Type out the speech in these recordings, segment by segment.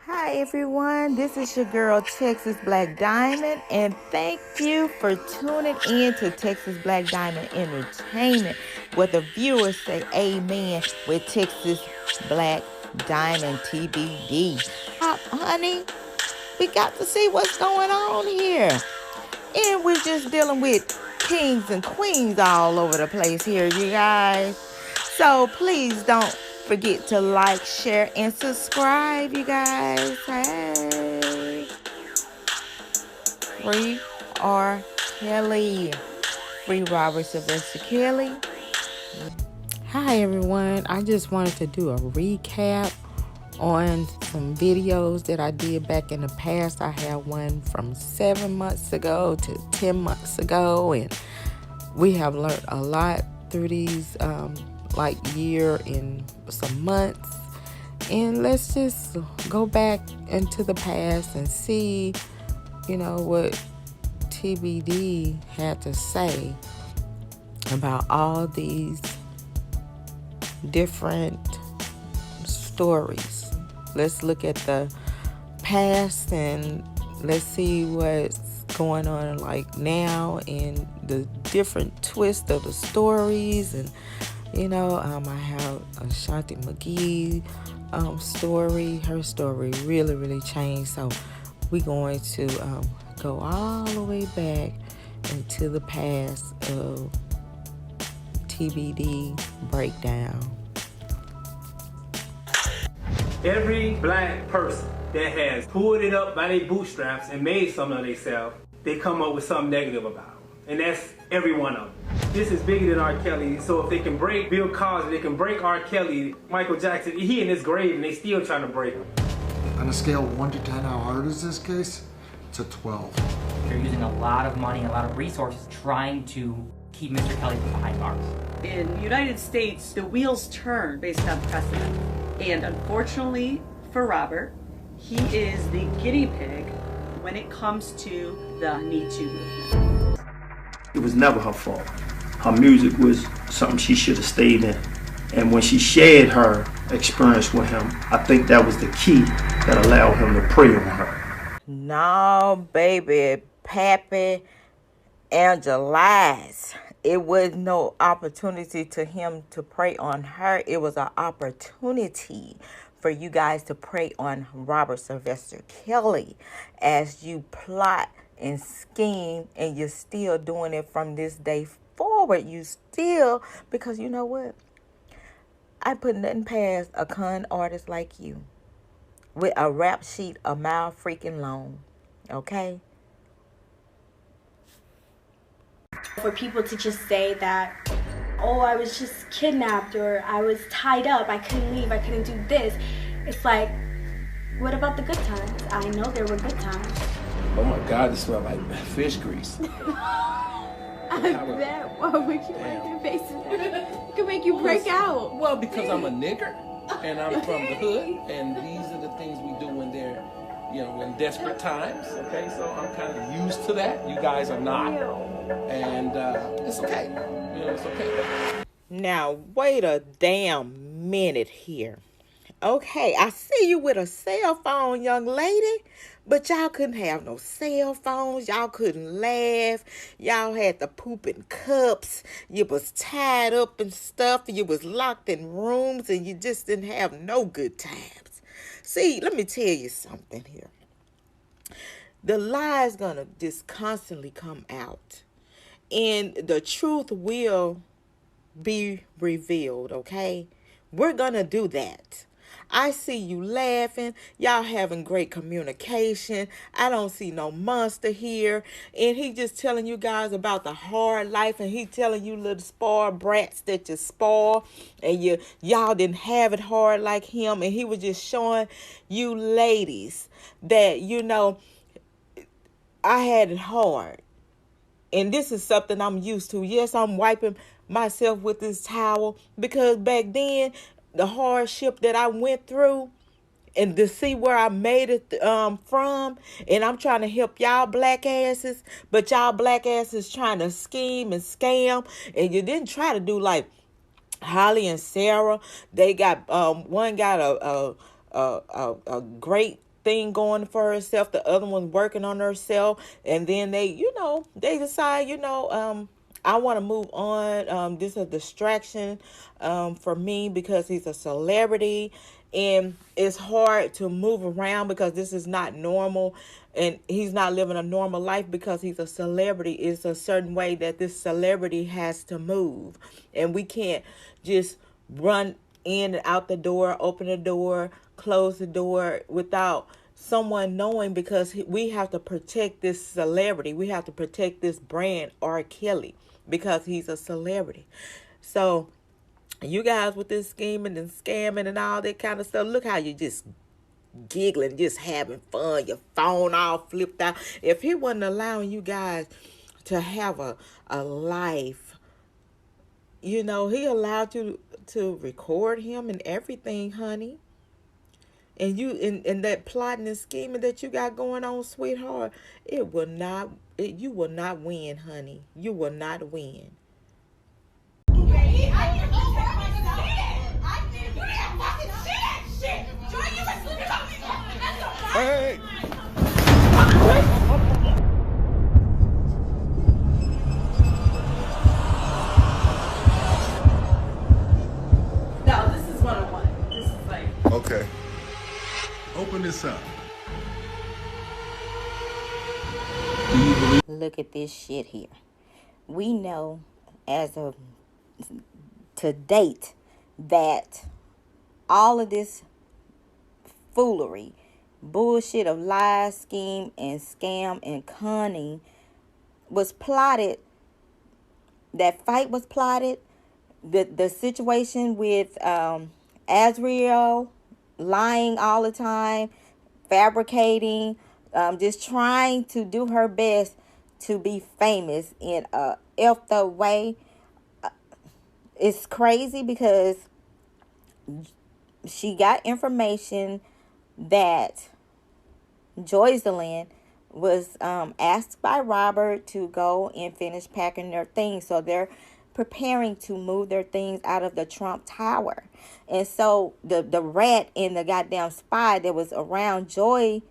Hi everyone, this is your girl Texas Black Diamond, and thank you for tuning in to Texas Black Diamond Entertainment, where the viewers say amen with Texas Black Diamond TBD. Honey, we got to see what's going on here. And we're just dealing with kings and queens all over the place here, you guys. So please don't forget to like, share, and subscribe, you guys. Hey. Free R. Kelly. Free Robert Sylvester Kelly. Hi everyone, I just wanted to do a recap on some videos that I did back in the past. I had one from 7 months ago to 10 months ago, and we have learned a lot through these year and some months. And let's just go back into the past and see, what TBD had to say about all these different stories. Let's look at the past and let's see what's going on like now and the different twists of the stories. And I have Asante Mcgee story. Her story really changed, so we're going to go all the way back into the past of TBD breakdown. Every black person that has pulled it up by their bootstraps and made something of themselves, they come up with something negative about them. And that's every one of them. This is bigger than R. Kelly, so if they can break Bill Cosby, they can break R. Kelly, Michael Jackson, he in his grave and they still trying to break him. On a scale of 1 to 10, how hard is this case? It's a 12. They're using a lot of money, a lot of resources trying to keep Mr. Kelly behind bars. In the United States, the wheels turn based on precedent. And unfortunately for Robert, he is the guinea pig when it comes to the Me Too movement. It was never her fault. Her music was something she should have stayed in. And when she shared her experience with him, I think that was the key that allowed him to prey on her. No, baby, Pappy, Angelize. It was no opportunity to him to prey on her. It was an opportunity for you guys to prey on Robert Sylvester Kelly as you plot and scheme, and you're still doing it from this day forward. You still, because you know what? I put nothing past a con artist like you with a rap sheet a mile freaking long. Okay? For people to just say that, oh, I was just kidnapped or I was tied up, I couldn't leave, I couldn't do this. It's like, what about the good times? I know there were good times. Oh my God, it smelled like fish grease. I bet. What would you like your face to It could make you break out. Well, because I'm a nigger and I'm from the hood, and these are the things we do when they're, in desperate times. Okay, so I'm kind of used to that. You guys are not, and it's okay. It's okay. Now, wait a damn minute here. Okay, I see you with a cell phone, young lady, but y'all couldn't have no cell phones. Y'all couldn't laugh. Y'all had to poop in cups. You was tied up and stuff. You was locked in rooms, and you just didn't have no good times. See, let me tell you something here. The lie is going to just constantly come out, and the truth will be revealed, okay? We're going to do that. I see you laughing. Y'all having great communication. I don't see no monster here. And he just telling you guys about the hard life. And he telling you little spoiled brats that you spoil. And y'all didn't have it hard like him. And he was just showing you ladies that, I had it hard. And this is something I'm used to. Yes, I'm wiping myself with this towel. Because back then, the hardship that I went through and to see where I made it from, and I'm trying to help y'all black asses, but y'all black asses trying to scheme and scam, and you didn't try to do like Halle and Sara. They got one got a great thing going for herself, the other one working on herself, and then they decide, I want to move on. This is a distraction for me because he's a celebrity, and it's hard to move around because this is not normal, and he's not living a normal life because he's a celebrity. It's a certain way that this celebrity has to move, and we can't just run in and out the door, open the door, close the door without someone knowing, because we have to protect this celebrity. We have to protect this brand, R. Kelly, because he's a celebrity. So you guys with this scheming and scamming and all that kind of stuff, look how you just giggling, just having fun, your phone all flipped out. If he wasn't allowing you guys to have a life, he allowed you to record him and everything, honey. And you in that plotting and scheming that you got going on, sweetheart, you will not win, honey. You will not win. Hey! No, this is 101. This is like... Okay. Open this up. Look at this shit here. We know as of to date that all of this foolery, bullshit of lies, scheme, and scam and cunning was plotted. That fight was plotted. The situation with Azriel lying all the time, fabricating, just trying to do her best to be famous in a effed up way. It's crazy because she got information that Joycelyn was asked by Robert to go and finish packing their things. So they're preparing to move their things out of the Trump Tower. And so the rat and the goddamn spy that was around Joy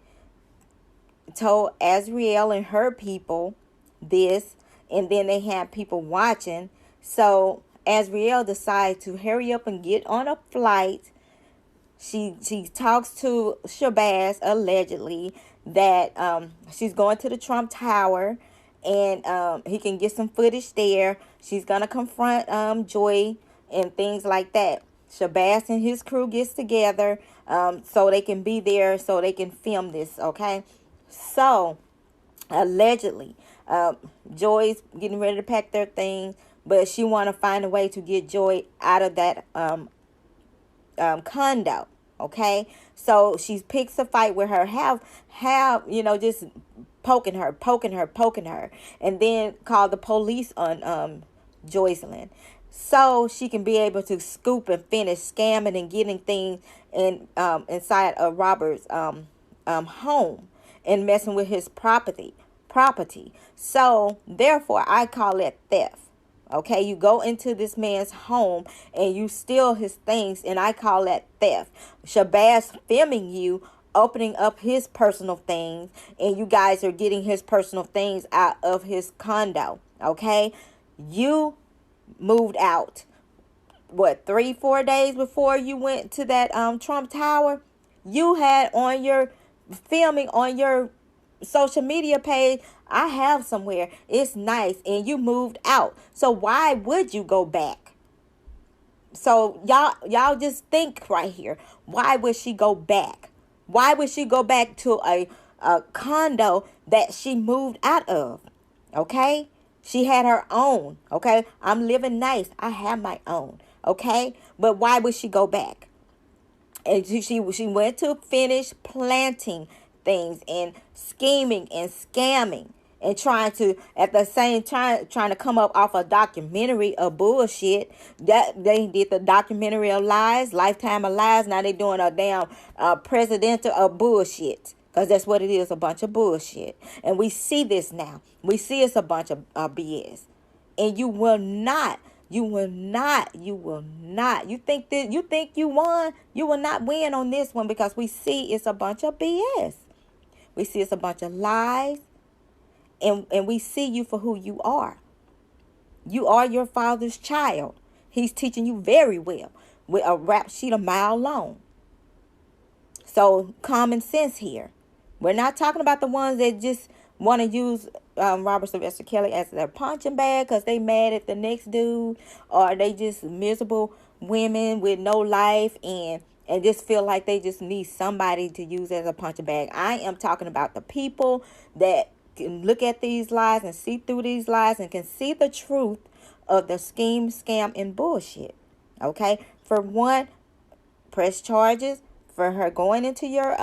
told Azriel and her people this, and then they had people watching. So Azriel decided to hurry up and get on a flight. She talks to Shabazz allegedly that she's going to the Trump Tower, and he can get some footage there. She's gonna confront Joy and things like that. Shabazz and his crew gets together so they can be there, so they can film this. Okay, so allegedly, Joy's getting ready to pack their things, but she want to find a way to get Joy out of that condo. Okay, so she picks a fight with her, have just poking her, and then call the police on Joycelyn, so she can be able to scoop and finish scamming and getting things inside of Robert's home and messing with his property. So therefore, I call it theft. Okay, you go into this man's home and you steal his things, and I call that theft. Shabazz filming you opening up his personal things, and you guys are getting his personal things out of his condo. Okay, you moved out, what, 3-4 days before you went to that Trump Tower? You had on your filming on your social media page, I have somewhere, it's nice, and you moved out. So why would you go back? So y'all just think right here. Why would she go back? Why would she go back to a condo that she moved out of? Okay, she had her own. Okay, I'm living nice, I have my own. Okay, but why would she go back? And she went to finish planting things and scheming and scamming and trying to at the same time trying to come up off a documentary of bullshit. That they did the documentary of lies, Lifetime of Lies. Now they doing a damn presidential of bullshit, because that's what it is, a bunch of bullshit. And we see this now. We see it's a bunch of BS. And you will not You will not. You think you won? You will not win on this one, because we see it's a bunch of BS. We see it's a bunch of lies. And we see you for who you are. You are your father's child. He's teaching you very well with a rap sheet a mile long. So common sense here. We're not talking about the ones that just want to use Robert Sylvester Kelly as their punching bag because they mad at the next dude, or they just miserable women with no life and just feel like they just need somebody to use as a punching bag. I am talking about the people that can look at these lies and see through these lies and can see the truth of the scheme, scam, and bullshit. Okay? For one, press charges for her going into your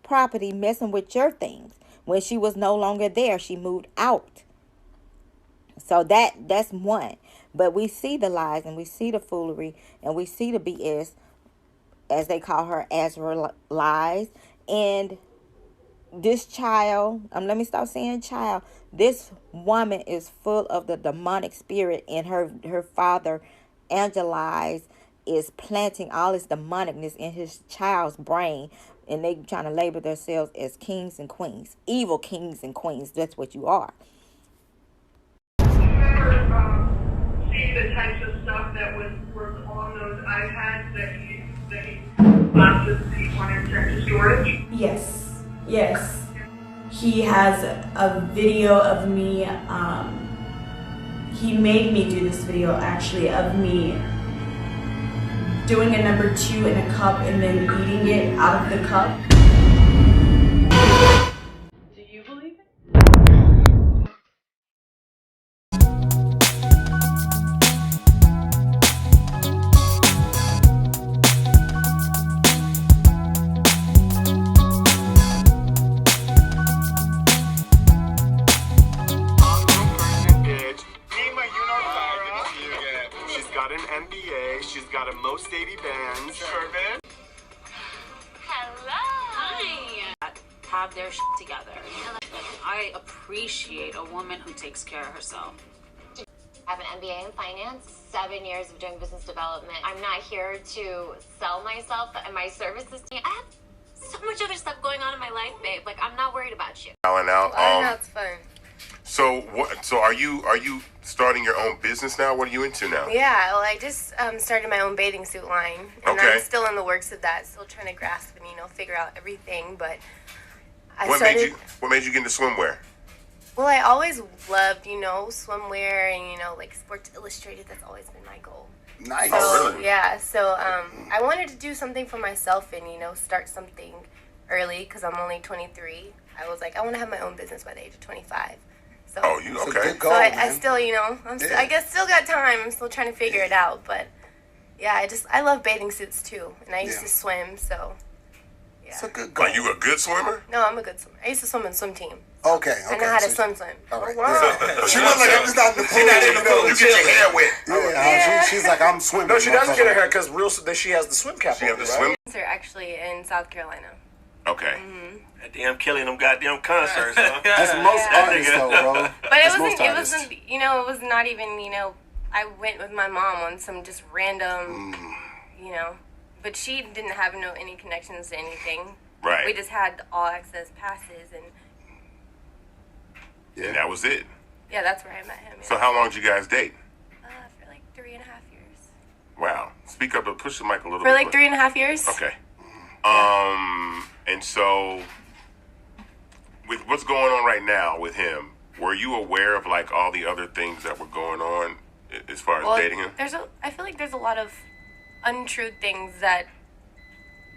property, messing with your things. When she was no longer there, she moved out. So that's one. But we see the lies and we see the foolery and we see the BS, as they call her, Azriel lies. And this child, let me stop saying child. This woman is full of the demonic spirit, and her father, Angelo, is planting all this demonicness in his child's brain, and they trying to label themselves as kings and queens, evil kings and queens. That's what you are. See the types of stuff that were on those iPads that he boxes people and sent to storage? Yes. He has a video of me, he made me do this video actually of me doing a number 2 in a cup and then eating it out of the cup. Do you believe it? She's got a most 80 bands. Sherman. Hello. Hi. Have their shit together. I appreciate a woman who takes care of herself. I have an MBA in finance, 7 years of doing business development. I'm not here to sell myself and my services. I have so much other stuff going on in my life, babe. Like, I'm not worried about you. Now, it's fun. So are you starting your own business now? What are you into now? Yeah, well, I just started my own bathing suit line, and Okay. I'm still in the works of that. Still trying to grasp and figure out everything. But What made you get into swimwear? Well, I always loved swimwear and like Sports Illustrated. That's always been my goal. Nice. So, Oh, really? Yeah. So I wanted to do something for myself and start something early because I'm only 23. I was like, I want to have my own business by the age of 25. So, you okay? Good goal, so I still, I guess still got time. I'm still trying to figure it out, but yeah, I love bathing suits too, and I used to swim, so yeah. It's a good goal. Are you a good swimmer? No, I'm a good swimmer. I used to swim in swim team. Okay. I know how to swim. All right. Wow. She was like, I'm just not in the pool. She's not in the pool. You get your hair wet. Yeah. She's like, I'm swimming. No, she doesn't get her hair because she has the swim cap. She has the swim. They're actually in South Carolina. Okay. Damn killing them goddamn concerts, huh? That's most artists though, bro. But it wasn't, it was not even, I went with my mom on some just random, but she didn't have any connections to anything. Right. We just had all access passes and. Yeah. And that was it. Yeah, that's where I met him. Yeah. So how long did you guys date? For like 3.5 years. Wow. Speak up, but push the mic a little bit. For like 3.5 years. Okay. And so, with what's going on right now with him, were you aware of like all the other things that were going on as far as dating him? I feel like there's a lot of untrue things that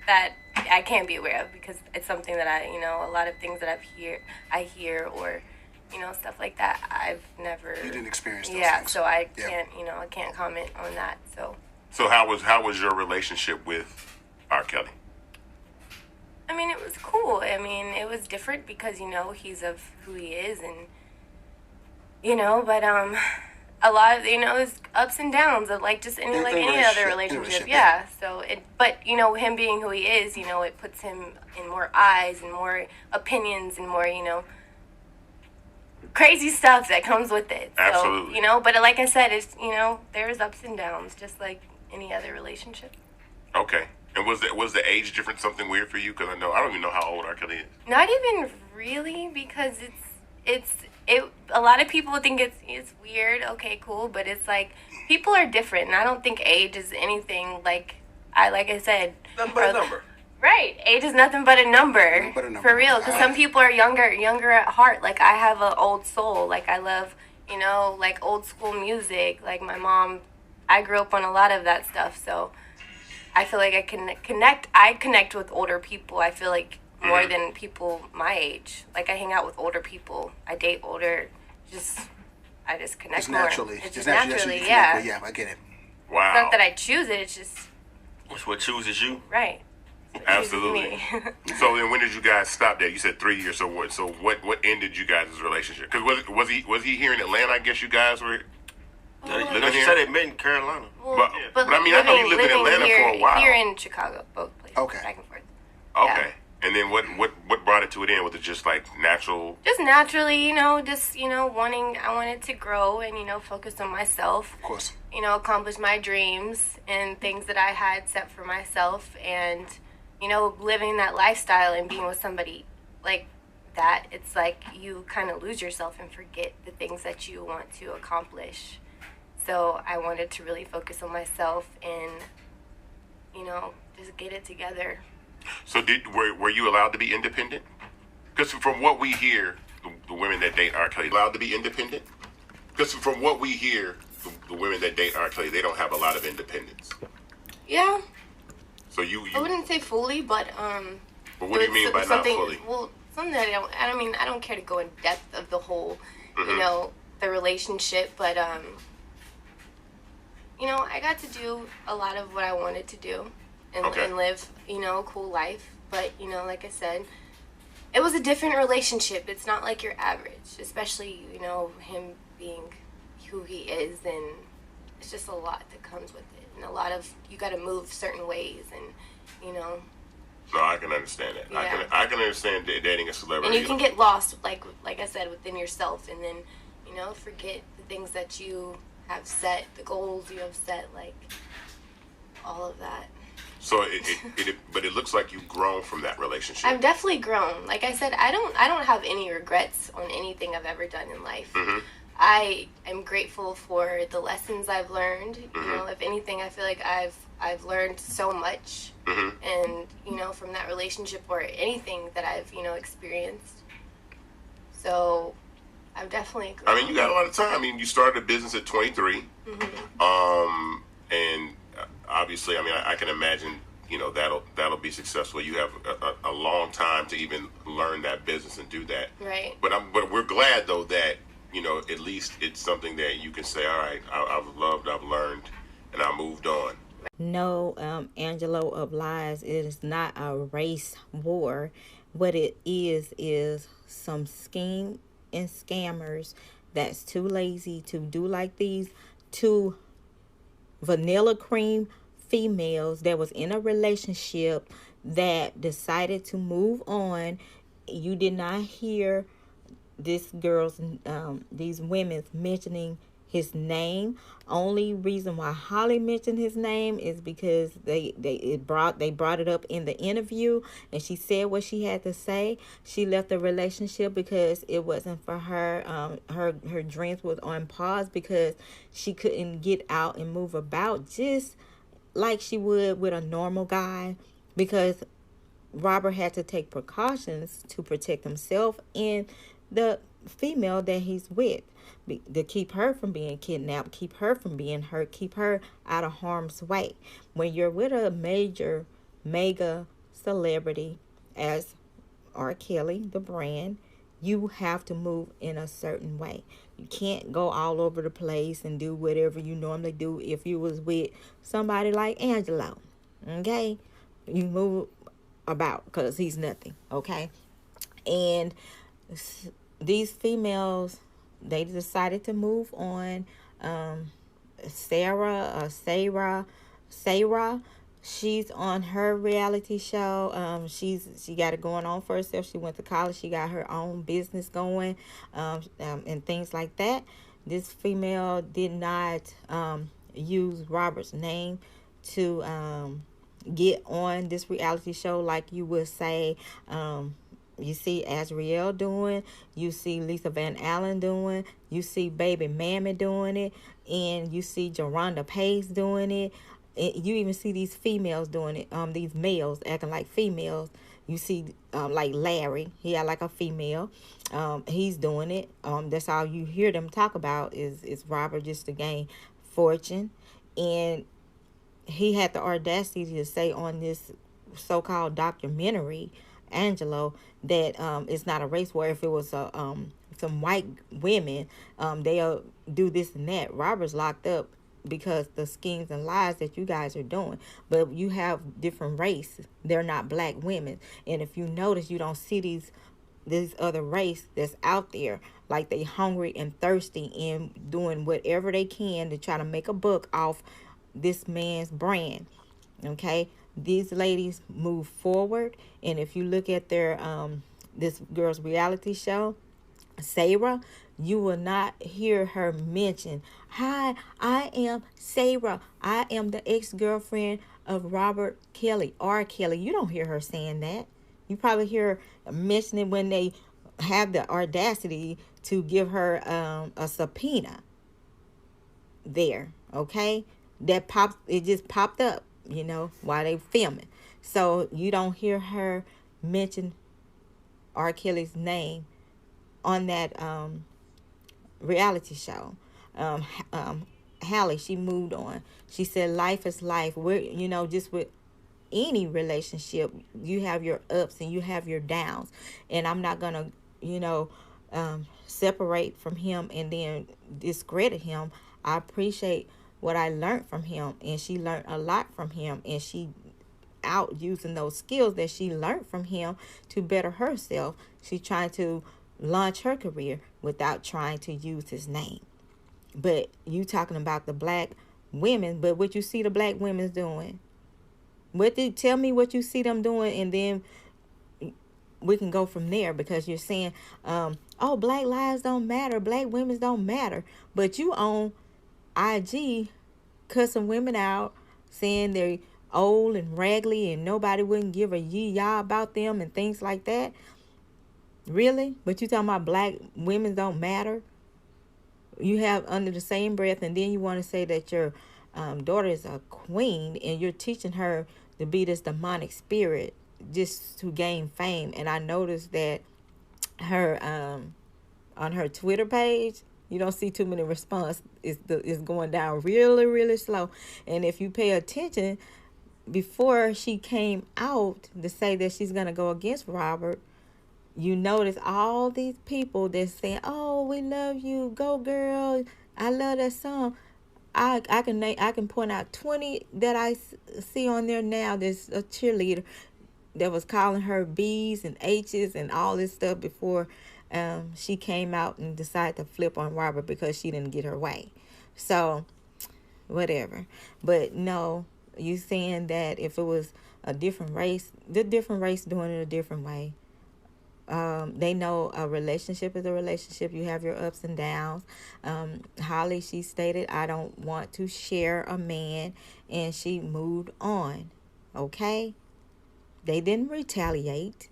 I can't be aware of because it's something that a lot of things that I hear or, stuff like that. I've never. You didn't experience those things. So I can't, I can't comment on that. So how was your relationship with R. Kelly? I mean, it was cool. I mean, it was different because, he's of who he is and, but, a lot of, it's ups and downs of like just any other relationship. Yeah. So but, him being who he is, it puts him in more eyes and more opinions and more, crazy stuff that comes with it. So, Absolutely. you know, but like I said, it's, you know, there's ups and downs, just like any other relationship. Okay. And was the age difference something weird for you? Because I don't even know how old R. Kelly is. Not even really, because it's a lot of people think it's weird. Okay, cool, but it's like people are different, and I don't think age is anything like I said. Nothing but a number. Right, age is nothing but a number. For real. Because some people are younger at heart. Like I have an old soul. Like I love, you know, like old school music. Like my mom, I grew up on a lot of that stuff, so. I feel like I can connect. I connect with older people. I feel like more than people my age. Like I hang out with older people. I date older. I just connect Just more. naturally. It's Just just naturally, naturally, yeah. yeah. Yeah, I get it. Wow. It's not that I choose it. It's just It's what chooses you. right. Absolutely. So then, when did you guys stop that? You said 3 years. So what ended you guys' relationship? Because was he here in Atlanta? I guess you guys were. Living here? Said they met in Carolina. But I mean, I know he lived in Atlanta here, for a while. Here in Chicago, both places. Okay. Back and forth. Okay. And then what brought it to an end? Was it just like natural? Just naturally, you know, I wanted to grow and, you know, focus on myself. Of course. You know, accomplish my dreams and things that I had set for myself, and, you know, living that lifestyle and being with somebody like that, it's like you kind of lose yourself and forget the things that you want to accomplish. So I wanted to really focus on myself and, you know, just get it together. So were you allowed to be independent? Because from what we hear, the women that date R. Kelly allowed to be independent. Because from what we hear, the women that date R. Kelly, they don't have a lot of independence. Yeah. So you I wouldn't say fully, but But what do you mean by not fully? Well, something that I don't care to go in depth of the whole, you know, the relationship, but you know, I got to do a lot of what I wanted to do and live, you know, a cool life. But, you know, like I said, it was a different relationship. It's not like your average, especially, you know, him being who he is, and it's just a lot that comes with it. And a lot of, you got to move certain ways, and, you know. No, I can understand that. Yeah. I can understand dating a celebrity. And you can get lost, like I said, within yourself, and then, you know, forget the things that you have set, the goals you have set, like all of that. So but it looks like you've grown from that relationship. I've definitely grown. Like I said, I don't have any regrets on anything I've ever done in life. I am grateful for the lessons I've learned. You know, if anything, I feel like I've learned so much, and, you know, from that relationship or anything that I've, you know, experienced. So I've definitely grown. I mean, you got a lot of time. I mean, you started a business at 23. And obviously, I mean, I can imagine, you know, that'll be successful. You have a long time to even learn that business and do that. Right. But we're glad, though, that, you know, at least it's something that you can say, all right, I've loved, I've learned, and I moved on. No, Angelo of lies. It is not a race war. What it is some scheme and scammers that's too lazy to do like these two vanilla cream females that was in a relationship that decided to move on. You did not hear these women mentioning his name. Only reason why Halle mentioned his name is because they brought it up in the interview, and she said what she had to say. She left the relationship because it wasn't for her. Her dreams was on pause because she couldn't get out and move about just like she would with a normal guy, because Robert had to take precautions to protect himself and the female that he's with, to keep her from being kidnapped, keep her from being hurt, keep her out of harm's way. When you're with a mega celebrity as R. Kelly, the brand, you have to move in a certain way. You can't go all over the place and do whatever you normally do if you was with somebody like Angelo. Okay? You move about because he's nothing. Okay? And these females, they decided to move on. Sara, She's on her reality show. She got it going on for herself. She went to college. She got her own business going, and things like that. This female did not use Robert's name to get on this reality show like you would say. You see Azriel doing, you see Lisa Van Allen doing, you see Baby Mammy doing it, and you see Joronda Pace doing it. You even see these females doing it, these males acting like females. You see like Larry, he had like a female, he's doing it. That's all you hear them talk about is Robert, just to gain fortune. And he had the audacity to say on this so-called documentary, Angelo, that it's not a race war. If it was some white women, they'll do this and that. Robert's locked up because the schemes and lies that you guys are doing. But you have different race. They're not black women. And if you notice, you don't see this other race that's out there, like they hungry and thirsty and doing whatever they can to try to make a buck off this man's brand. Okay, these ladies move forward, and if you look at their this girl's reality show, Sara, you will not hear her mention, "Hi, I am Sara. I am the ex-girlfriend of Robert Kelly, R. Kelly." You don't hear her saying that. You probably hear her mentioning when they have the audacity to give her a subpoena there. Okay, it just popped up, while they filming. So you don't hear her mention R. Kelly's name on that reality show. Halle, she moved on. She said life is life. We're, just with any relationship, you have your ups and you have your downs. And I'm not going to, separate from him and then discredit him. I appreciate what I learned from him, and she learned a lot from him, and she out using those skills that she learned from him to better herself. She's trying to launch her career without trying to use his name. But you talking about the black women, but what you see the black women doing? Tell me what you see them doing, and then we can go from there, because you're saying, oh, black lives don't matter, black women don't matter, but you on IG cussing women out, saying they're old and raggedy and nobody wouldn't give a yee-yaw about them and things like that. Really? But you talking about black women don't matter? You have under the same breath, and then you want to say that your daughter is a queen and you're teaching her to be this demonic spirit just to gain fame. And I noticed that her on her Twitter page, you don't see too many response. It's going down really, really slow. And if you pay attention, before she came out to say that she's going to go against Robert, you notice all these people that's saying, oh, we love you, go girl, I love that song. I can point out 20 that I see on there now. There's a cheerleader that was calling her B's and H's and all this stuff before she came out and decided to flip on Robert because she didn't get her way. So, whatever. But no, you saying that if it was a different race, the different race doing it a different way. They know a relationship is a relationship. You have your ups and downs. Halle, she stated, I don't want to share a man, and she moved on. Okay? They didn't retaliate.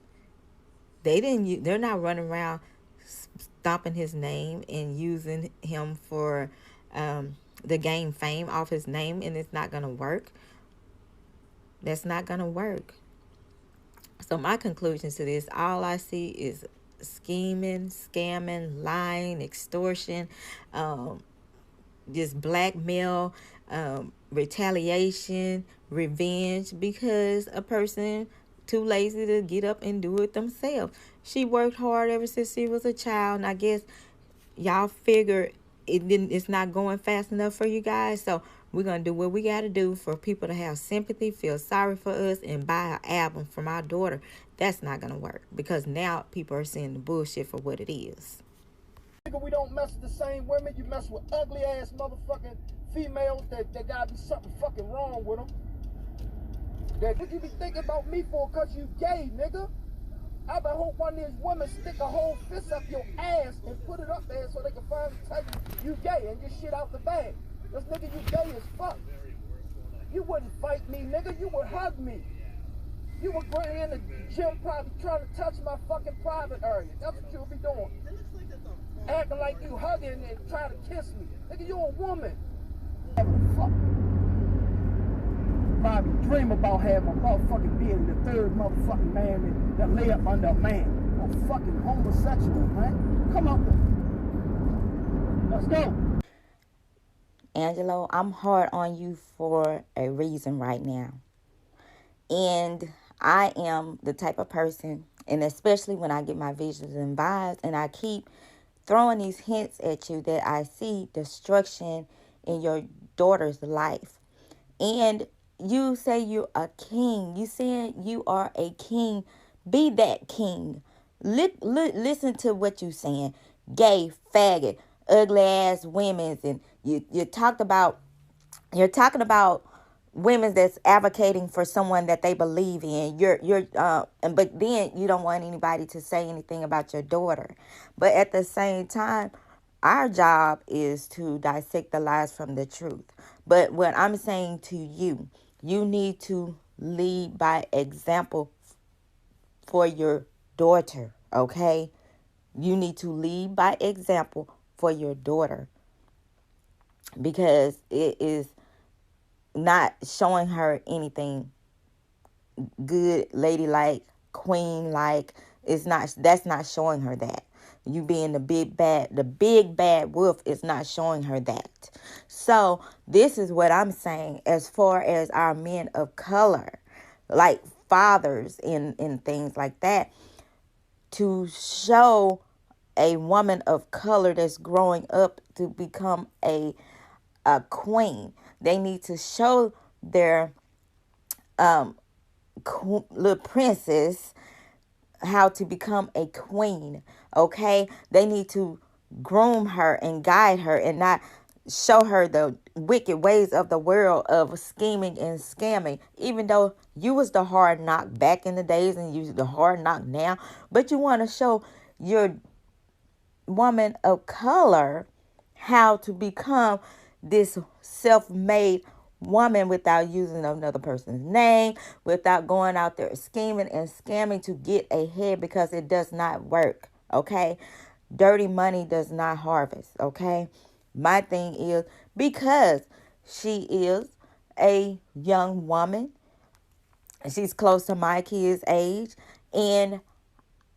They're not running around stomping his name and using him for the gain fame off his name, and it's not going to work. That's not going to work. So my conclusion to this, all I see is scheming, scamming, lying, extortion, just blackmail, retaliation, revenge, because a person too lazy to get up and do it themselves. She worked hard ever since she was a child, and I guess y'all figure it's not going fast enough for you guys. So we're going to do what we got to do for people to have sympathy, feel sorry for us, and buy an album from our daughter. That's not going to work, because now people are seeing the bullshit for what it is. We don't mess with the same women. You mess with ugly ass motherfucking females that got to be something fucking wrong with them. That what you be thinking about me for cause you gay, nigga? I been hope one of these women stick a whole fist up your ass and put it up there so they can finally tell you gay and get shit out the bag. This nigga, you gay as fuck. You wouldn't fight me, nigga. You would hug me. You would go in the gym probably trying to touch my fucking private area. That's what you'll be doing. Acting like you hugging and trying to kiss me. Nigga, you a woman. Fuck. Probably dream about having a motherfucking being the third motherfucking man that lay up under a man. A fucking homosexual, man. Come on. Let's go. Angelo, I'm hard on you for a reason right now. And I am the type of person, and especially when I get my visions and vibes, and I keep throwing these hints at you that I see destruction in your daughter's life. And you say you're a king. You saying you are a king. Be that king. Listen to what you saying. Gay, faggot, ugly ass women, and you're talking about women that's advocating for someone that they believe in. But then you don't want anybody to say anything about your daughter. But at the same time, our job is to dissect the lies from the truth. But what I'm saying to you, you need to lead by example for your daughter, okay? You need to lead by example for your daughter, because it is not showing her anything good, ladylike, queen-like. That's not showing her that. You being the big bad wolf is not showing her that. So this is what I'm saying as far as our men of color, like fathers and things like that, to show a woman of color that's growing up to become a queen. They need to show their little princess how to become a queen, okay? They need to groom her and guide her and not show her the wicked ways of the world of scheming and scamming, even though you was the hard knock back in the days and you the hard knock now. But you want to show your woman of color how to become this self-made woman without using another person's name, without going out there scheming and scamming to get ahead, because it does not work, okay? Dirty money does not harvest, okay? My thing is, because she is a young woman, she's close to my kid's age, and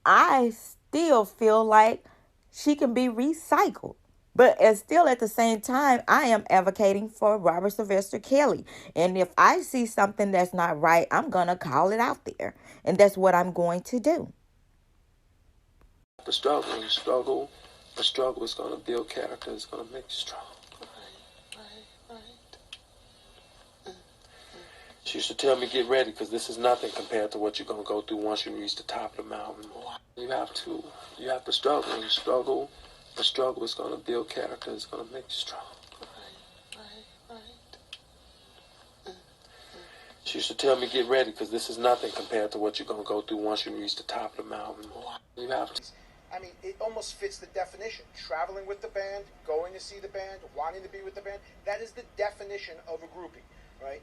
I still feel like she can be recycled. But still at the same time, I am advocating for Robert Sylvester Kelly. And if I see something that's not right, I'm going to call it out there. And that's what I'm going to do. The struggle is going to build character. It's going to make you strong. Right. She used to tell me, get ready, because this is nothing compared to what you're going to go through once you reach the top of the mountain. You have to struggle. The struggle is going to build character. It's going to make you strong. Right. She used to tell me, get ready, because this is nothing compared to what you're going to go through once you reach the top of the mountain. You have to. I mean, it almost fits the definition. Traveling with the band, going to see the band, wanting to be with the band. That is the definition of a groupie, right?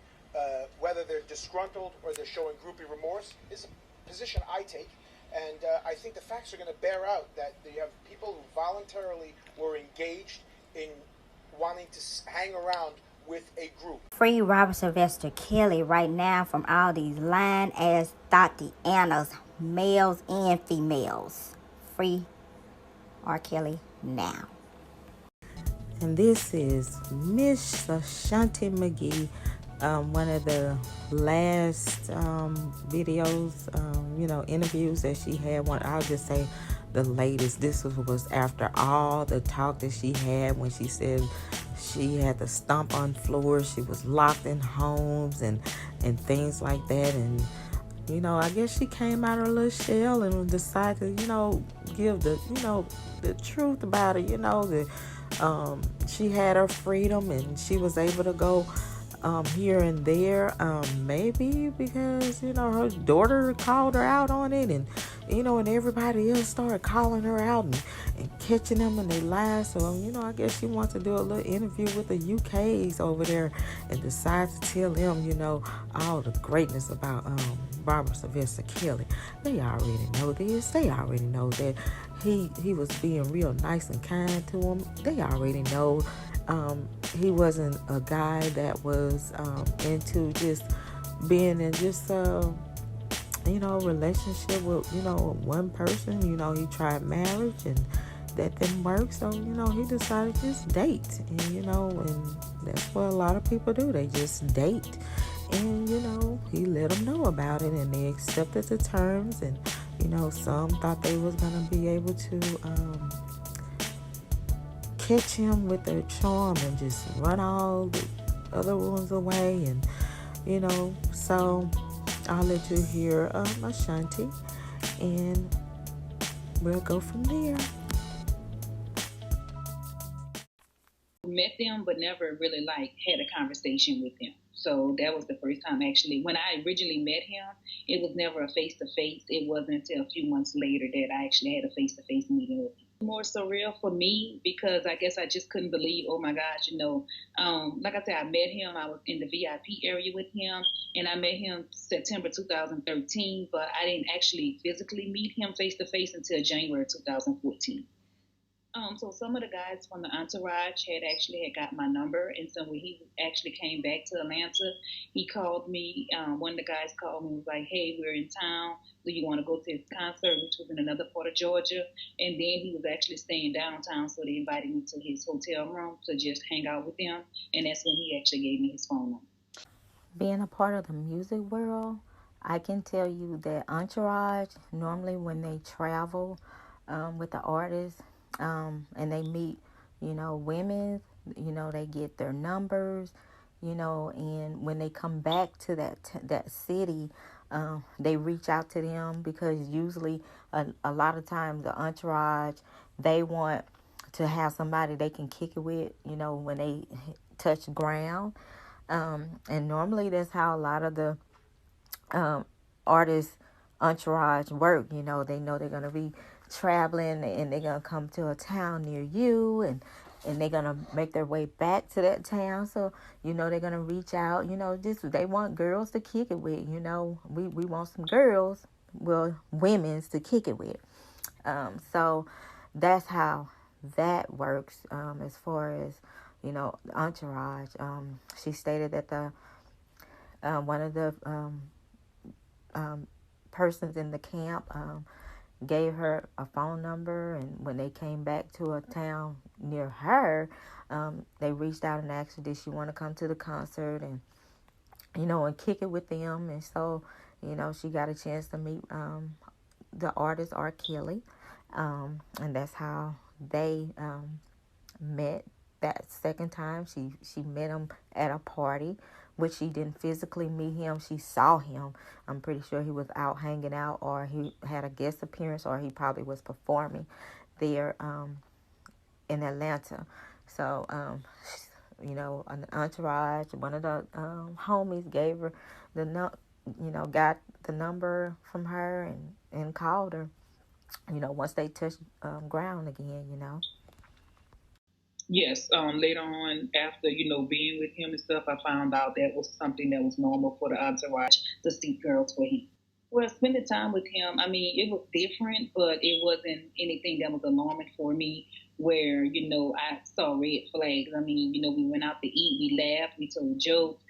Whether they're disgruntled or they're showing groupie remorse is a position I take. And I think the facts are going to bear out that you have people who voluntarily were engaged in wanting to hang around with a group. Free Robert Sylvester Kelly right now from all these lying-ass Tatianas, males and females. Free R. Kelly now. And this is Miss Asante Mcgee, one of the last videos, interviews that she had. I'll just say the latest. This was after all the talk that she had when she said she had to stomp on floors, she was locked in homes and things like that. And I guess she came out of her little shell and decided to give the truth about it. She had her freedom and she was able to go here and there. Maybe because, her daughter called her out on it, and, and everybody else started calling her out and catching them in their lies. So, I guess she wants to do a little interview with the UKs over there and decide to tell them, all the greatness about Barbara Sylvester Kelly. They already know this. They already know that he was being real nice and kind to them. They already know he wasn't a guy that was into just being in just relationship with one person. He tried marriage and that didn't work, so he decided to just date. And that's what a lot of people do. They just date, and he let them know about it, and they accepted the terms. And some thought they was gonna be able to catch him with their charm and just run all the other ones away. And so I'll let you hear Asante, and we'll go from there. Met them, but never really had a conversation with them. So that was the first time actually. When I originally met him, it was never a face to face. It wasn't until a few months later that I actually had a face to face meeting with him. More surreal for me because I guess I just couldn't believe, oh my gosh, like I said, I met him. I was in the VIP area with him, and I met him September 2013, but I didn't actually physically meet him face to face until January 2014. So some of the guys from the entourage had got my number, and so when he actually came back to Atlanta, he called me. One of the guys called me and was like, "Hey, we're in town. Do you want to go to his concert?" Which was in another part of Georgia. And then he was actually staying downtown, so they invited me to his hotel room to just hang out with them, and that's when he actually gave me his phone number. Being a part of the music world, I can tell you that entourage, normally when they travel with the artists and they meet, women, they get their numbers, and when they come back to that city, they reach out to them because usually a lot of times the entourage, they want to have somebody they can kick it with, when they touch ground. And normally that's how a lot of the artists entourage work. They know they're going to be traveling and they're going to come to a town near you, and they're going to make their way back to that town. So, they're going to reach out, just they want girls to kick it with, we want some girls, well, women's to kick it with. So that's how that works as far as, the entourage. She stated that the one of the persons in the camp gave her a phone number, and when they came back to a town near her, they reached out and asked her, did she want to come to the concert and and kick it with them. And so she got a chance to meet the artist R. Kelly, and that's how they met. That second time she met him at a party, which she didn't physically meet him. She saw him. I'm pretty sure he was out hanging out, or he had a guest appearance, or he probably was performing there in Atlanta. So an entourage, one of the homies gave her got the number from her and called her, once they touched ground again. Yes, later on, after, being with him and stuff, I found out that was something that was normal for the entourage to seek girls for him. Well, spending time with him, I mean, it was different, but it wasn't anything that was alarming for me where, I saw red flags. I mean, we went out to eat, we laughed, we told jokes,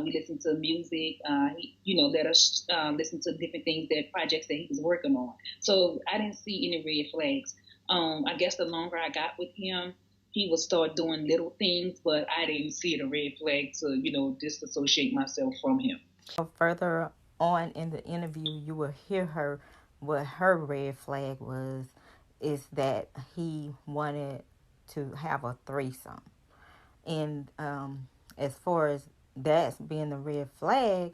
we listened to music, he, let us listen to different things, projects that he was working on. So I didn't see any red flags. I guess the longer I got with him, he would start doing little things, but I didn't see the red flag to, disassociate myself from him. Further on in the interview, you will hear her, what her red flag is that he wanted to have a threesome. And as far as that's being the red flag,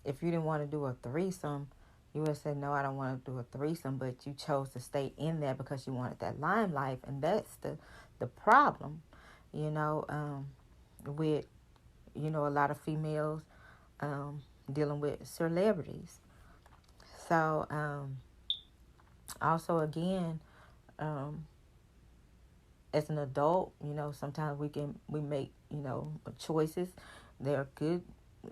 if you didn't want to do a threesome, you would say, no, I don't want to do a threesome, but you chose to stay in there because you wanted that limelight, and that's the problem, with, a lot of females dealing with celebrities. So, also again, um, as an adult, sometimes we make, choices. They're good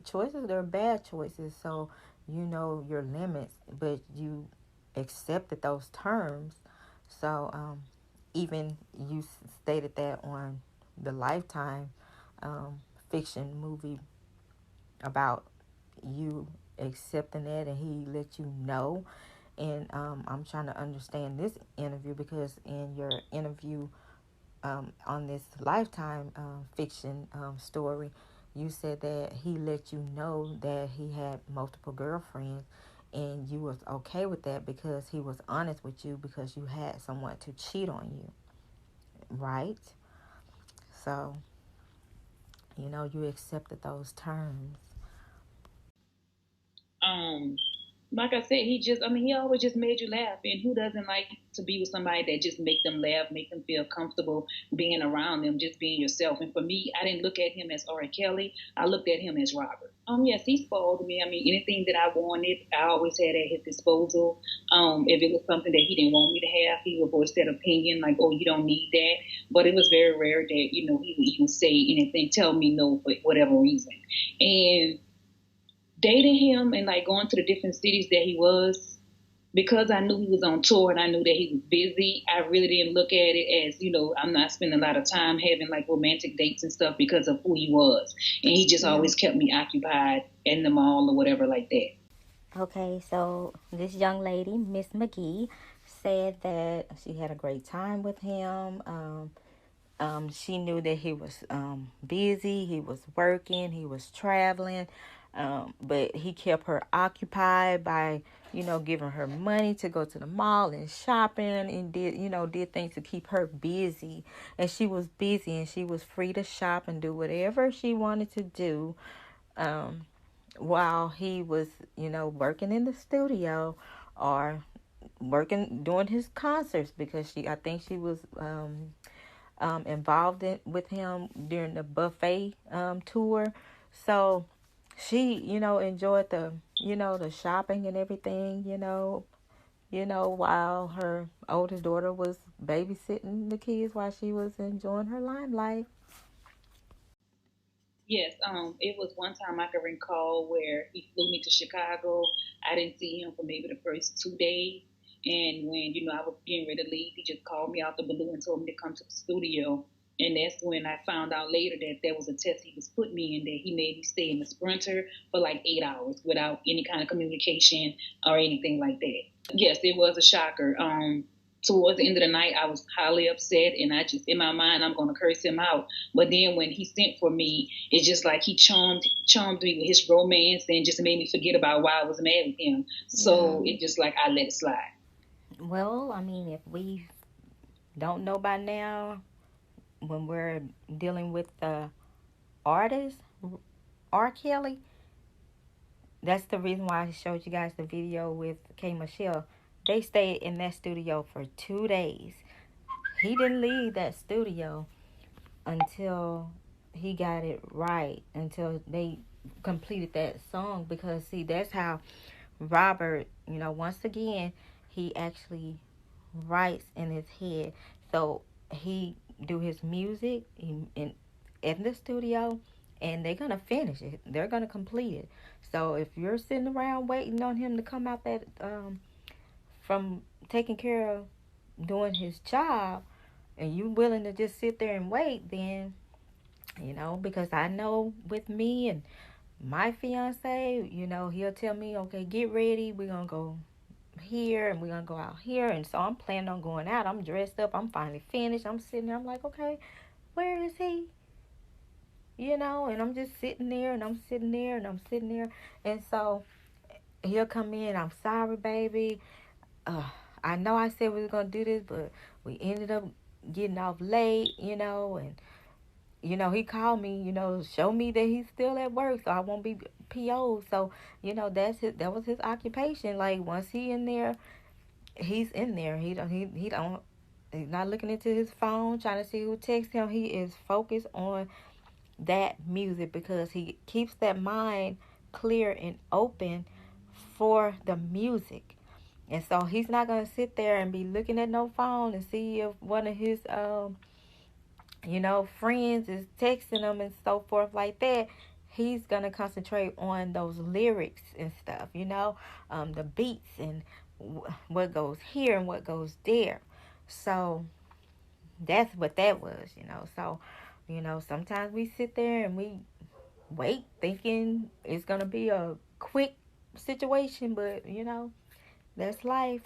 choices, they're bad choices. So you know your limits, but you accepted those terms. So even you stated that on the Lifetime fiction movie about you accepting that, and he let you know. And I'm trying to understand this interview, because in your interview on this Lifetime fiction story, you said that he let you know that he had multiple girlfriends, and you was okay with that because he was honest with you, because you had someone to cheat on you, right? So, you accepted those terms. Like I said, he always just made you laugh. And who doesn't like to be with somebody that just make them laugh, make them feel comfortable being around them, just being yourself? And for me, I didn't look at him as R. Kelly. I looked at him as Robert. Yes, he spoiled me. I mean, anything that I wanted, I always had at his disposal. If it was something that he didn't want me to have, he would voice that opinion, like, oh, you don't need that. But it was very rare that, he would even say anything, tell me no for whatever reason. And dating him and like going to the different cities that he was, because I knew he was on tour and I knew that he was busy, I really didn't look at it as, I'm not spending a lot of time having like romantic dates and stuff because of who he was. And he just always kept me occupied in the mall or whatever like that. Okay, so this young lady, Miss Mcgee, said that she had a great time with him. She knew that he was busy, he was working, he was traveling, but he kept her occupied by, giving her money to go to the mall and shopping, and did things to keep her busy. And she was busy, and she was free to shop and do whatever she wanted to do. While he was, working in the studio, or doing his concerts, because I think she was involved with him during the buffet tour. So she, enjoyed the shopping and everything, while her oldest daughter was babysitting the kids while she was enjoying her limelight. Yes, it was one time I can recall where he flew me to Chicago. I didn't see him for maybe the first 2 days. And when, I was getting ready to leave, he just called me out the blue and told me to come to the studio. And that's when I found out later that there was a test he was putting me in, that he made me stay in the Sprinter for like 8 hours without any kind of communication or anything like that. Yes, it was a shocker. Towards the end of the night, I was highly upset, and I just, in my mind, I'm going to curse him out. But then when he sent for me, it's just like he charmed me with his romance and just made me forget about why I was mad with him. So it just like I let it slide. Well, I mean, if we don't know by now, when we're dealing with the artist, R. Kelly, that's the reason why I showed you guys the video with K. Michelle. They stayed in that studio for 2 days. He didn't leave that studio until he got it right, until they completed that song. Because, see, that's how Robert, once again, he actually writes in his head. So he do his music in the studio, and they're gonna finish it. They're gonna complete it. So if you're sitting around waiting on him to come out that from taking care of doing his job, and you willing to just sit there and wait, then because I know with me and my fiance, he'll tell me, okay, get ready, we're gonna go here and we're gonna go out here. And so I'm planning on going out. I'm dressed up, I'm finally finished, I'm sitting there, I'm like, okay, where is he? And I'm just sitting there, and I'm sitting there, and I'm sitting there. And so he'll come in, I'm sorry, baby, I know I said we were gonna do this, but we ended up getting off late, and he called me, show me that he's still at work so I won't be PO'd. So, that was his occupation. Like, once he in there, he's in there. He's not looking into his phone trying to see who texts him. He is focused on that music because he keeps that mind clear and open for the music. And so he's not going to sit there and be looking at no phone and see if one of his friends is texting him and so forth like that. He's going to concentrate on those lyrics and stuff, the beats and what goes here and what goes there. So that's what that was. So, sometimes we sit there and we wait thinking it's going to be a quick situation, but, that's life.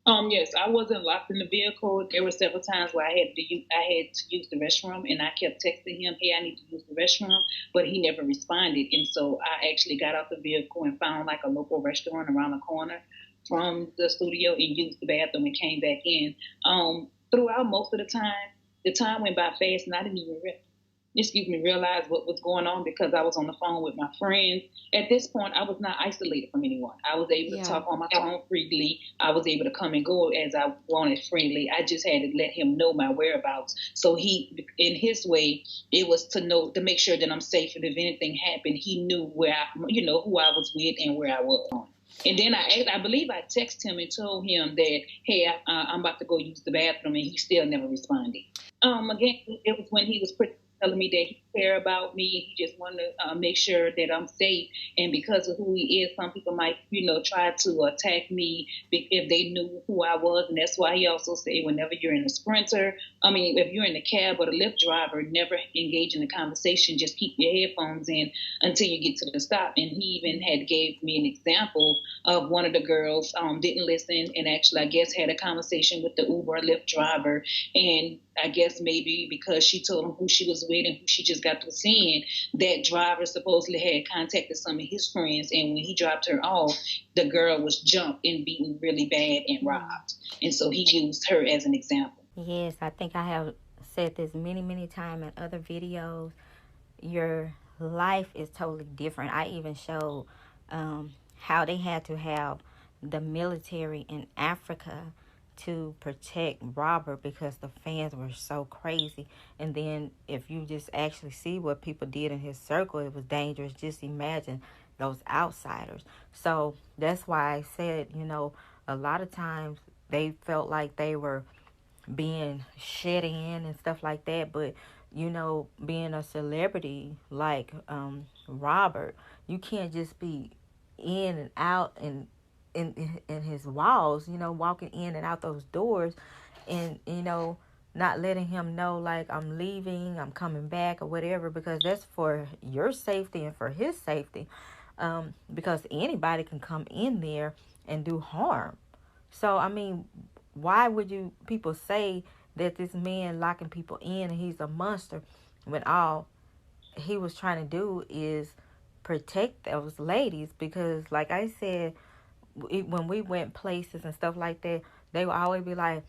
Yes, I wasn't locked in the vehicle. There were several times where I had to use the restroom, and I kept texting him, "Hey, I need to use the restroom," but he never responded. And so I actually got out the vehicle and found like a local restaurant around the corner from the studio and used the bathroom and came back in. Throughout most of the time went by fast, and I didn't even realize what was going on because I was on the phone with my friends. At this point, I was not isolated from anyone. I was able to talk on my phone freely. I was able to come and go as I wanted freely. I just had to let him know my whereabouts. So he, in his way, it was to make sure that I'm safe. And if anything happened, he knew who I was with and where I was. And then I believe I texted him and told him that, hey, I'm about to go use the bathroom, and he still never responded. Again, it was when he was telling me that he cared about me. He just wanted to make sure that I'm safe. And because of who he is, some people might, try to attack me if they knew who I was. And that's why he also said, whenever you're in a Sprinter, if you're in the cab or the Lyft driver, never engage in the conversation. Just keep your headphones in until you get to the stop. And he even had gave me an example of one of the girls didn't listen and actually, I guess, had a conversation with the Uber or Lyft driver. And I guess maybe because she told him who she was with and who she just got to seeing, that driver supposedly had contacted some of his friends. And when he dropped her off, the girl was jumped and beaten really bad and robbed. And so he used her as an example. Yes, I think I have said this many, many times in other videos. Your life is totally different. I even showed how they had to have the military in Africa to protect Robert because the fans were so crazy. And then if you just actually see what people did in his circle, it was dangerous. Just imagine those outsiders. So that's why I said, a lot of times they felt like they were being shut in and stuff like that. But being a celebrity like Robert, you can't just be in and out and in his walls, walking in and out those doors and not letting him know like I'm leaving, I'm coming back or whatever, because that's for your safety and for his safety, because anybody can come in there and do harm. So I mean, why would people say that this man locking people in and he's a monster when all he was trying to do is protect those ladies? Because like I said, when we went places and stuff like that, they would always be like,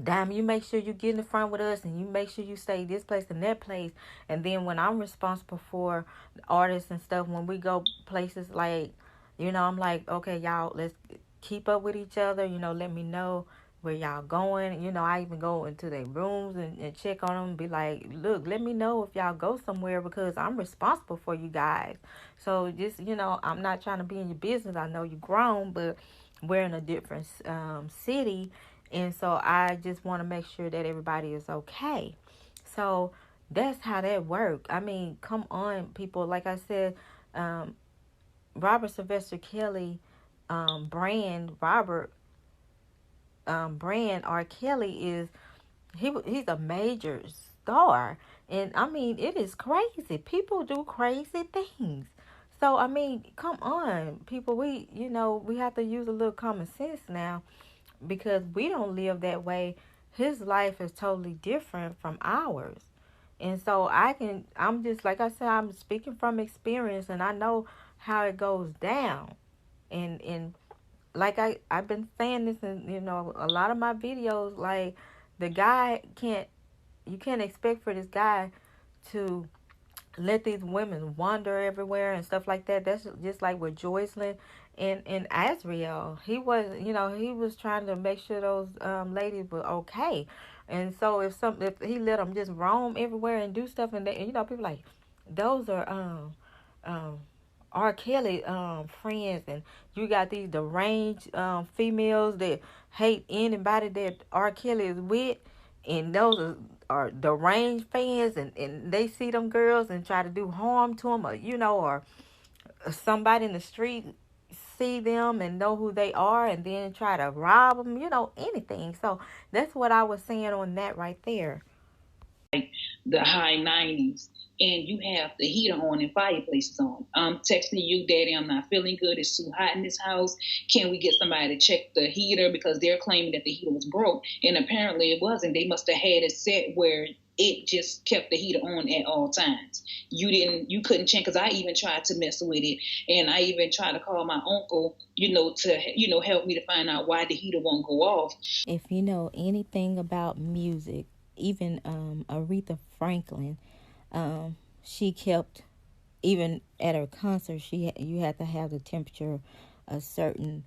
damn, you make sure you get in the front with us and you make sure you stay this place and that place. And then when I'm responsible for artists and stuff, when we go places like, I'm like, okay, y'all, let's keep up with each other, let me know where y'all going. I even go into their rooms and check on them and be like, look, let me know if y'all go somewhere because I'm responsible for you guys. So just, I'm not trying to be in your business. I know you're grown, but we're in a different city. And so I just want to make sure that everybody is okay. So that's how that works. I mean, come on, people. Like I said, Robert Sylvester Kelly brand R. Kelly is he's a major star, and I mean it is crazy. People do crazy things. So I mean, come on, people. We have to use a little common sense now because we don't live that way. His life is totally different from ours. And so I'm just, like I said, I'm speaking from experience and I know how it goes down. And like I've been saying this in, a lot of my videos, like the guy you can't expect for this guy to let these women wander everywhere and stuff like that. That's just like with Joycelyn And Azriel, he was, he was trying to make sure those ladies were okay. And so if he let them just roam everywhere and do stuff, and they, people like those are um R. Kelly friends, and you got these deranged females that hate anybody that R. Kelly is with, and those are deranged fans, and they see them girls and try to do harm to them, or somebody in the street see them and know who they are and then try to rob them, anything. So that's what I was saying on that right there. The high 90s, and you have the heater on and fireplaces on. I'm texting you, Daddy, I'm not feeling good. It's too hot in this house. Can we get somebody to check the heater? Because they're claiming that the heater was broke, and apparently it wasn't. They must have had it set where it just kept the heater on at all times. You couldn't check, because I even tried to mess with it, and I even tried to call my uncle, to help me to find out why the heater won't go off. If you know anything about music, even Aretha Franklin, she kept, even at her concert, you had to have the temperature a certain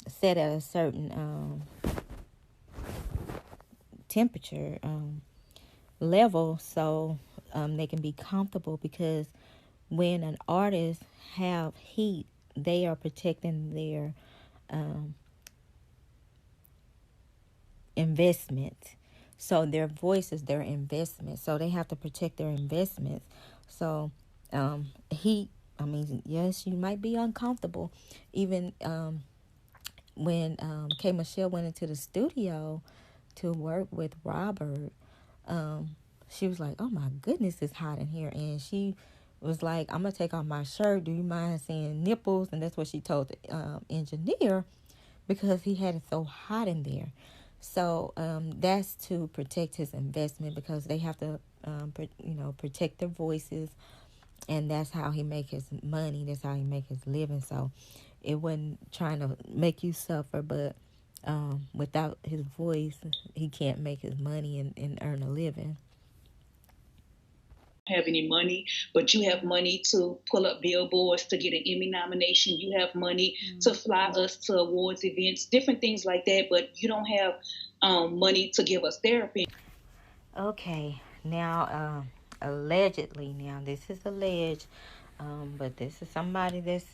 set at a certain temperature level, so they can be comfortable, because when an artist have heat, they are protecting their investment. So their voice is their investment. So they have to protect their investments. So heat, yes, you might be uncomfortable. Even when K. Michelle went into the studio to work with Robert, she was like, oh my goodness, it's hot in here. And she was like, I'm going to take off my shirt. Do you mind seeing nipples? And that's what she told the engineer, because he had it so hot in there. So that's to protect his investment, because they have to, protect their voices, and that's how he make his money. That's how he make his living. So it wasn't trying to make you suffer, but without his voice, he can't make his money and earn a living. Have any money, but you have money to pull up billboards to get an Emmy nomination. You have money to fly us to awards events, different things like that, but you don't have money to give us therapy. Okay, now allegedly, now this is alleged, but this is somebody that's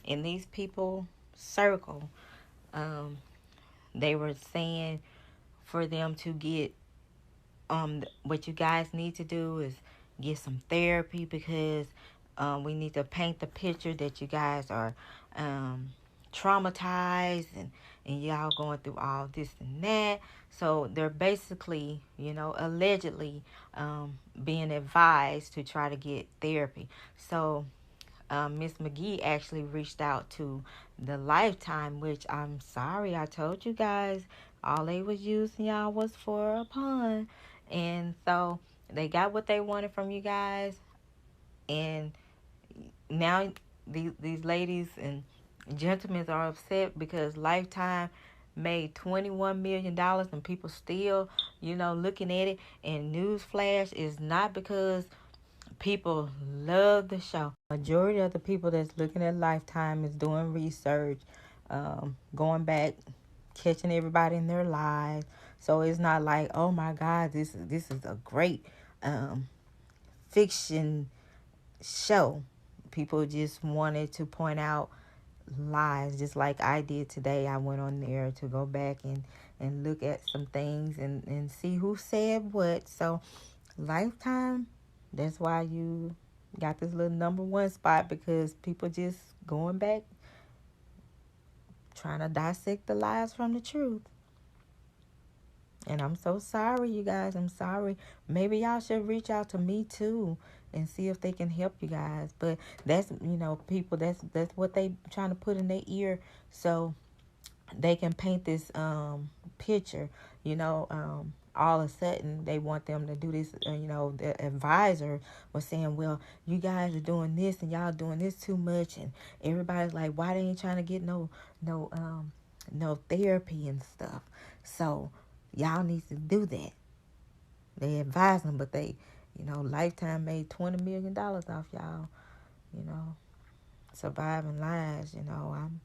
in these people circle. They were saying for them to get what you guys need to do is get some therapy, because we need to paint the picture that you guys are traumatized, and y'all going through all this and that. So they're basically, allegedly being advised to try to get therapy. So Miss Mcgee actually reached out to the Lifetime, which I'm sorry, I told you guys all they was using y'all was for a pun. And so they got what they wanted from you guys, and now these ladies and gentlemen are upset because Lifetime made $21 million, and people still, looking at it. And newsflash, is not because people love the show. Majority of the people that's looking at Lifetime is doing research, going back, catching everybody in their lives. So it's not like, oh my God, this is a great fiction show. People just wanted to point out lies, just like I did today. I went on there to go back and look at some things and see who said what. So Lifetime, that's why you got this little number one spot, because people just going back trying to dissect the lies from the truth. And I'm so sorry, you guys. I'm sorry. Maybe y'all should reach out to me too and see if they can help you guys. But that's, people, that's what they trying to put in their ear, so they can paint this picture. All of a sudden they want them to do this. The advisor was saying, well, you guys are doing this and y'all doing this too much, and everybody's like, why they ain't trying to get no therapy and stuff. So y'all need to do that. They advise them, but they, Lifetime made $20 million off y'all. surviving lives. I'm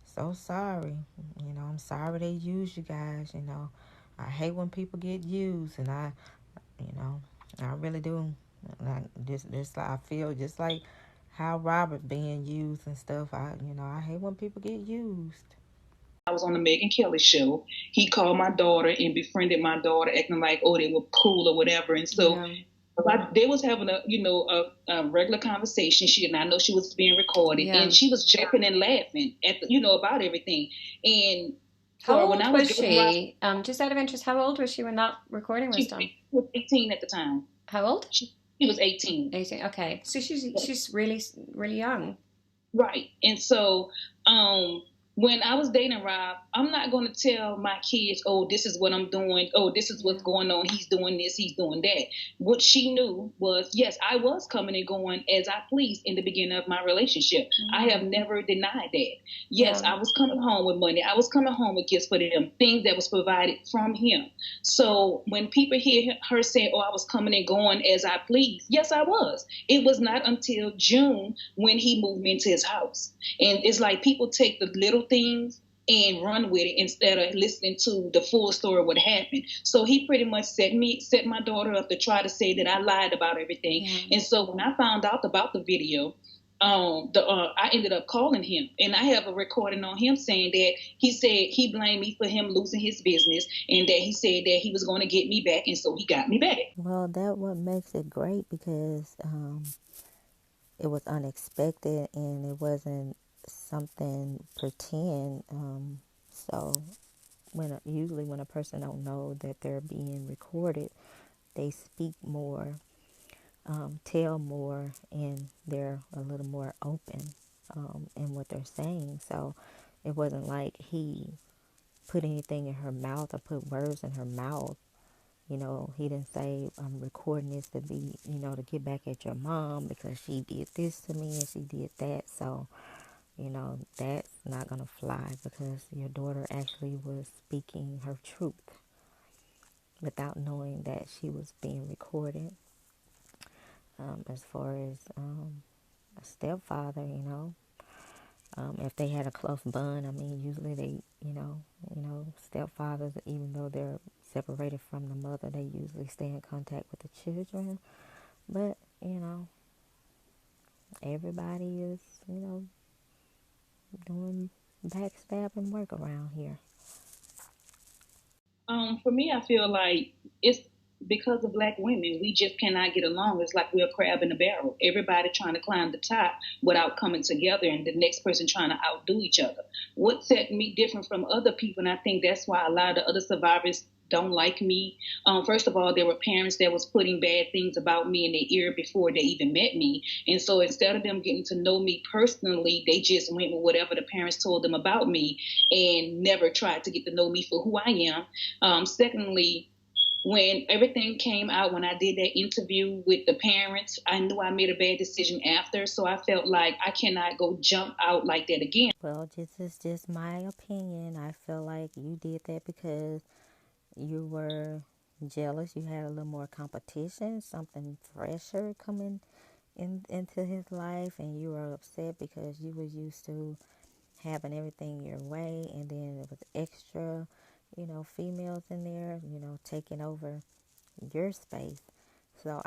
so sorry. I'm sorry they use you guys. I hate when people get used, and you know, I really do. This I feel just like how Robert being used and stuff. I hate when people get used. I was on the Megan Kelly show. He called my daughter and befriended my daughter, acting like, oh, they were cool or whatever. And so they was having a regular conversation. She did not know she was being recorded, and she was joking and laughing at about everything. And how old was she? Just out of interest, how old was she when that recording was done? She was 18 at the time. How old? She was 18. 18. Okay, so she's really really young. Right. And so when I was dating Rob, I'm not going to tell my kids, oh, this is what I'm doing. Oh, this is what's going on. He's doing this. He's doing that. What she knew was, yes, I was coming and going as I pleased in the beginning of my relationship. Mm-hmm. I have never denied that. Yes, I was coming home with money. I was coming home with gifts for them, things that was provided from him. So when people hear her say, oh, I was coming and going as I pleased, yes, I was. It was not until June when he moved me into his house. And it's like people take the little things and run with it instead of listening to the full story of what happened. So he pretty much set my daughter up to try to say that I lied about everything. Mm-hmm. And so when I found out about the video, I ended up calling him, and I have a recording on him saying that he said he blamed me for him losing his business, and that he said that he was going to get me back, and so he got me back. Well, that's what makes it great, because it was unexpected and it wasn't something pretend. So usually when a person don't know that they're being recorded, they speak more, tell more, and they're a little more open in what they're saying. So it wasn't like he put anything in her mouth or put words in her mouth. He didn't say, I'm recording this to be, to get back at your mom because she did this to me and she did that. So, that's not going to fly, because your daughter actually was speaking her truth without knowing that she was being recorded. As far as a stepfather, if they had a close bond, usually they, stepfathers, even though they're separated from the mother, they usually stay in contact with the children. But, everybody is, doing backstabbing work around here. For me, I feel like it's because of Black women. We just cannot get along. It's like we're a crab in a barrel. Everybody trying to climb the top without coming together, and the next person trying to outdo each other. What set me different from other people, and I think that's why a lot of the other survivors don't like me. First of all, there were parents that was putting bad things about me in their ear before they even met me. And so instead of them getting to know me personally, they just went with whatever the parents told them about me and never tried to get to know me for who I am. Secondly, when everything came out, when I did that interview with the parents, I knew I made a bad decision after. So I felt like I cannot go jump out like that again. Well, this is just my opinion. I feel like you did that because you were jealous. You had a little more competition, something fresher coming into his life, and you were upset because you was used to having everything your way, and then it was extra, females in there, taking over your space. So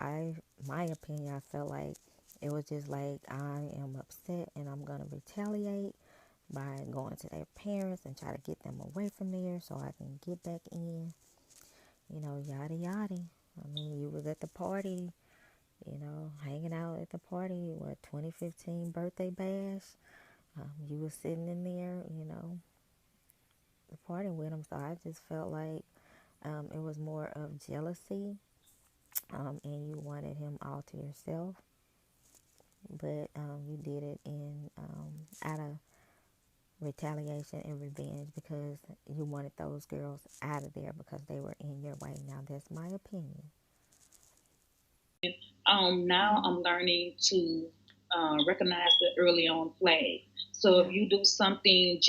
my opinion, I felt like it was just like, I am upset and I'm going to retaliate by going to their parents and try to get them away from there so I can get back in, yada yada. You was at the party, hanging out at the party, 2015 birthday bash. You was sitting in there, the party with them. So I just felt like it was more of jealousy, and you wanted him all to yourself. But you did it out of retaliation and revenge, because you wanted those girls out of there because they were in your way. Now, that's my opinion. Now I'm learning to recognize the early on flag. So if you do something,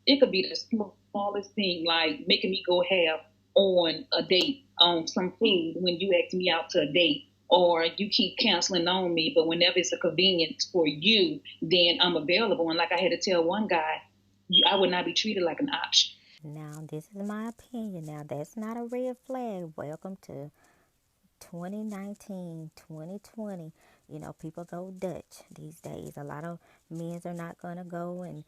it could be the smallest thing, like making me go have on a date on some food when you ask me out to a date or you keep canceling on me, but whenever it's a convenience for you, then I'm available. And like I had to tell one guy, I would not be treated like an option. Now, this is my opinion. Now, that's not a red flag. Welcome to 2019, 2020. You know, people go Dutch these days. A lot of men are not going to go and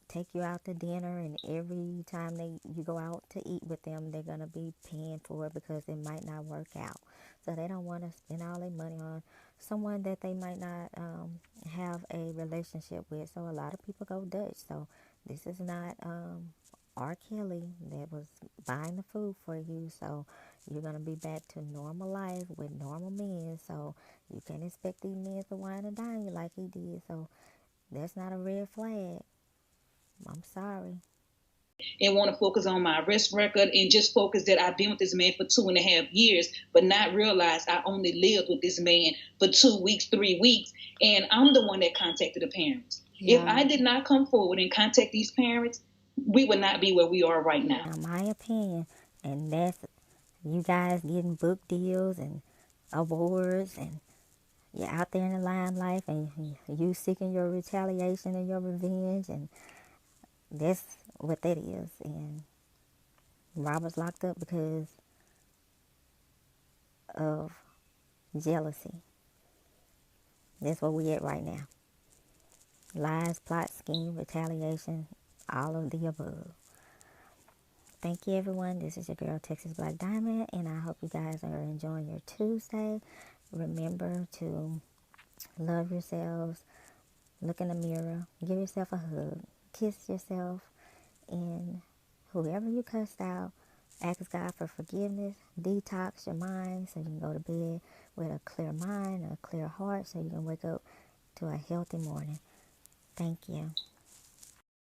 take you out to dinner, and every time you go out to eat with them, they're going to be paying for it because it might not work out. So they don't want to spend all their money on someone that they might not have a relationship with. So a lot of people go Dutch. So this is not R. Kelly that was buying the food for you. So you're going to be back to normal life with normal men. So you can't expect these men to wine and dine you like he did. So that's not a red flag. I'm sorry. And want to focus on my arrest record and just focus that I've been with this man for 2.5 years, but not realize I only lived with this man for 2 weeks, 3 weeks. And I'm the one that contacted the parents. Yeah. If I did not come forward and contact these parents, we would not be where we are right now. Now, my opinion, and that's you guys getting book deals and awards, and you're out there in the limelight, and you seeking your retaliation and your revenge, and that's what that is. And Robert's locked up because of jealousy. That's where we at right now. Lies, plot, scheme, retaliation, all of the above. Thank you, everyone. This is your girl, Texas Black Diamond, and I hope you guys are enjoying your Tuesday. Remember to love yourselves, look in the mirror, give yourself a hug, kiss yourself, and whoever you cussed out, ask God for forgiveness, detox your mind so you can go to bed with a clear mind, a clear heart, so you can wake up to a healthy morning. Thank you.